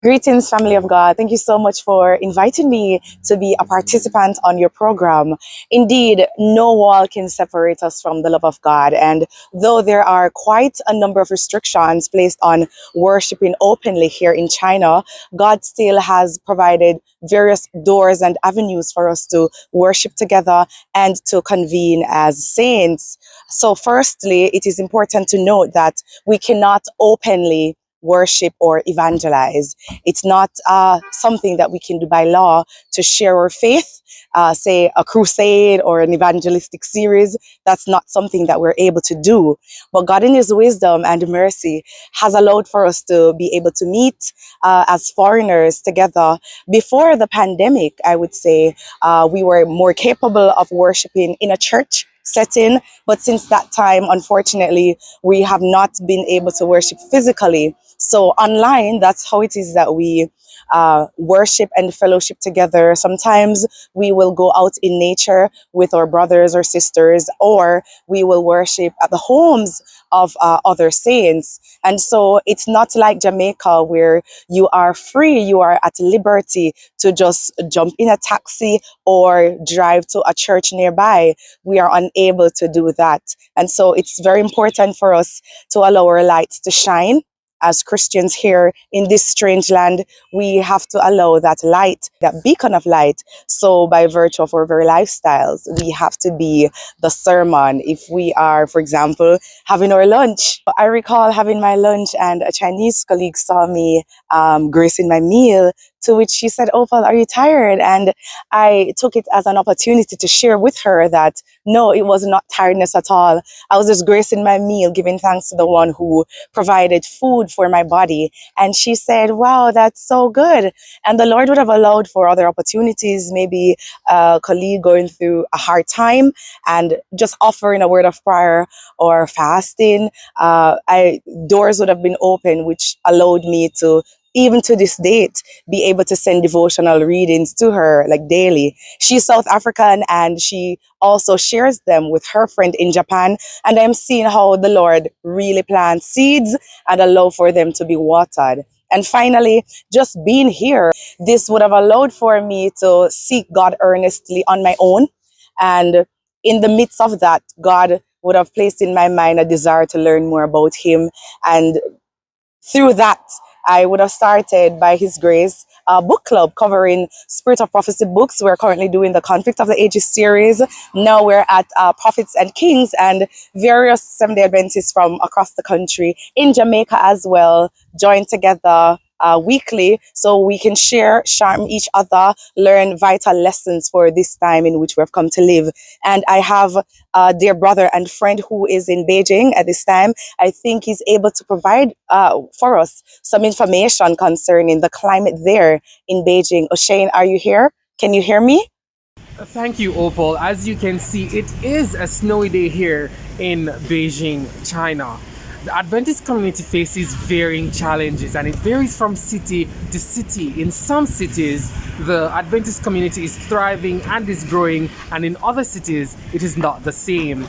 Greetings, family of God. Thank you so much for inviting me to be a participant on your program. Indeed, no wall can separate us from the love of God. And though there are quite a number of restrictions placed on worshiping openly here in China, God still has provided various doors and avenues for us to worship together and to convene as saints. So, firstly, it is important to note that we cannot openly worship or evangelize. It's not something that we can do by law to share our faith, say a crusade or an evangelistic series. That's not something that we're able to do. But God, in His wisdom and mercy, has allowed for us to be able to meet as foreigners together. Before the pandemic, I would say we were more capable of worshiping in a church setting. But since that time, unfortunately, we have not been able to worship physically. So online, that's how it is that we worship and fellowship together. Sometimes we will go out in nature with our brothers or sisters, or we will worship at the homes of other saints. And so it's not like Jamaica where you are free, you are at liberty to just jump in a taxi or drive to a church nearby. We are unable to do that. And so it's very important for us to allow our light to shine. As Christians here in this strange land, we have to allow that light, that beacon of light. So, by virtue of our very lifestyles, we have to be the sermon. If we are, for example, having our lunch, I recall having my lunch and a Chinese colleague saw me gracing my meal. To which she said, "Opal, are you tired?" And I took it as an opportunity to share with her that no, it was not tiredness at all. I was just gracing my meal, giving thanks to the one who provided food for my body. And she said, "Wow, that's so good." And the Lord would have allowed for other opportunities, maybe a colleague going through a hard time and just offering a word of prayer or fasting. Doors would have been open, which allowed me to, even to this date, be able to send devotional readings to her like daily. She's South African and she also shares them with her friend in Japan. And I'm seeing how the Lord really plants seeds and allow for them to be watered. And finally, just being here, this would have allowed for me to seek God earnestly on my own. And in the midst of that, God would have placed in my mind a desire to learn more about Him. And through that, I would have started, by His grace, a book club covering Spirit of Prophecy books. We're currently doing the Conflict of the Ages series. Now we're at Prophets and Kings, and various Seventh-day Adventists from across the country, in Jamaica as well, join together weekly so we can share, sharpen each other, learn vital lessons for this time in which we've come to live. And I have a dear brother and friend who is in Beijing at this time. I think he's able to provide for us some information concerning the climate there in Beijing. O'Shane, are you here? Can you hear me? Thank you, Opal. As you can see, it is a snowy day here in Beijing, China. The Adventist community faces varying challenges and it varies from city to city. In some cities, the Adventist community is thriving and is growing, and in other cities, it is not the same.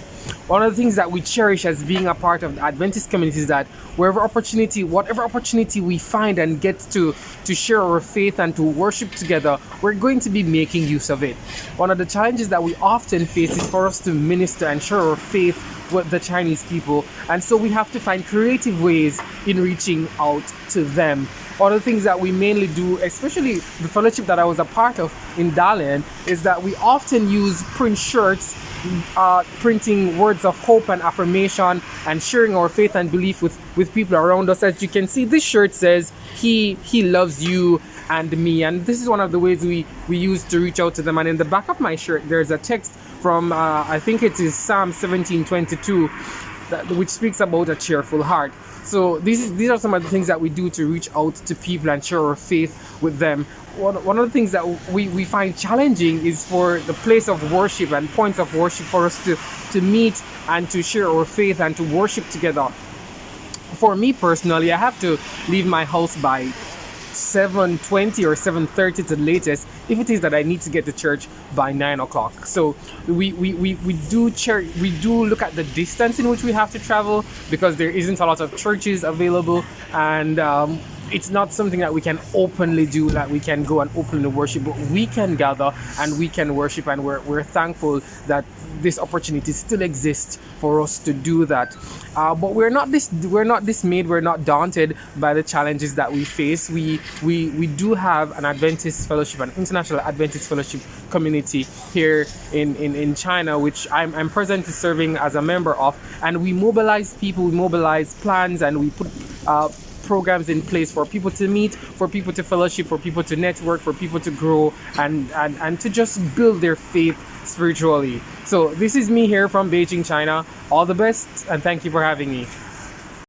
One of the things that we cherish as being a part of the Adventist community is that whatever opportunity we find and get to share our faith and to worship together, we're going to be making use of it. One of the challenges that we often face is for us to minister and share our faith with the Chinese people, and so we have to find creative ways in reaching out to them. One of the things that we mainly do, especially the fellowship that I was a part of in Dalian, is that we often use print shirts, printing words of hope and affirmation and sharing our faith and belief with people around us. As you can see, this shirt says, he loves you and me, and this is one of the ways we use to reach out to them. And in the back of my shirt, there's a text from I think it is Psalm 17:22, which speaks about a cheerful heart. So these are some of the things that we do to reach out to people and share our faith with them. One of the things that we find challenging is for the place of worship and points of worship for us to meet and to share our faith and to worship together. For me personally, I have to leave my house by 7:20 or 7:30 to the latest if it is that I need to get to church by 9 o'clock. So we do look at the distance in which we have to travel, because there isn't a lot of churches available, and it's not something that we can openly do, that we can go and openly worship, but we can gather and we can worship, and we're thankful that this opportunity still exists for us to do that. But we're not dismayed, we're not daunted by the challenges that we face. We do have an Adventist fellowship, an international Adventist fellowship community here in China, which I'm presently serving as a member of, and we mobilize people, we mobilize plans, and we put programs in place for people to meet, for people to fellowship, for people to network, for people to grow, and to just build their faith spiritually. So this is me here from Beijing, China. All the best, and thank you for having me.